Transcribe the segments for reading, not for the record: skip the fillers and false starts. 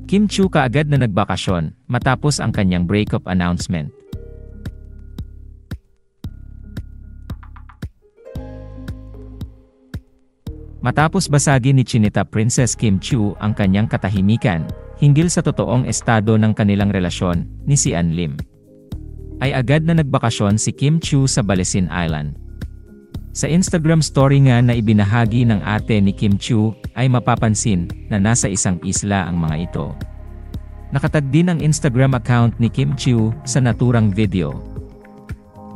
Kim Chiu kaagad na nagbakasyon matapos ang kanyang breakup announcement. Matapos basagin ni Chinita Princess Kim Chiu ang kanyang katahimikan hinggil sa totoong estado ng kanilang relasyon ni Sian Lim, ay agad na nagbakasyon si Kim Chiu sa Balesin Island. Sa Instagram story nga na ibinahagi ng ate ni Kim Chiu ay mapapansin na nasa isang isla ang mga ito. Nakatag din ang Instagram account ni Kim Chiu sa naturang video.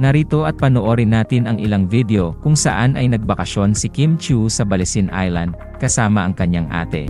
Narito at panoorin natin ang ilang video kung saan ay nagbakasyon si Kim Chiu sa Balesin Island kasama ang kanyang ate.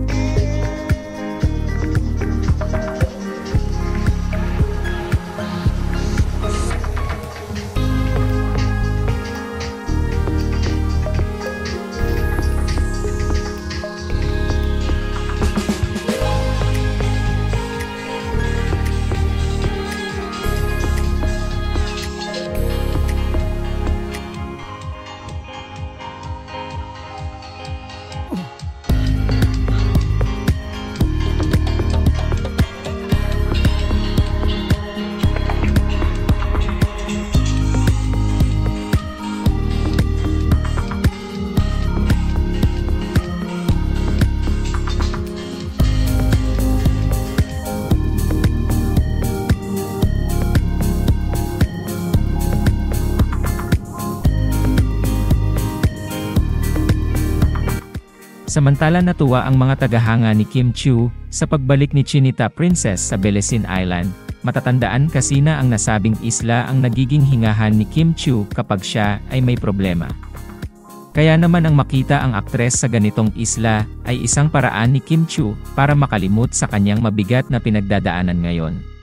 Samantala natuwa ang mga tagahanga ni Kim Chiu sa pagbalik ni Chinita Princess sa Balesin Island. Matatandaan kasi na ang nasabing isla ang nagiging hingahan ni Kim Chiu kapag siya ay may problema. Kaya naman ang makita ang aktres sa ganitong isla ay isang paraan ni Kim Chiu para makalimot sa kanyang mabigat na pinagdadaanan ngayon.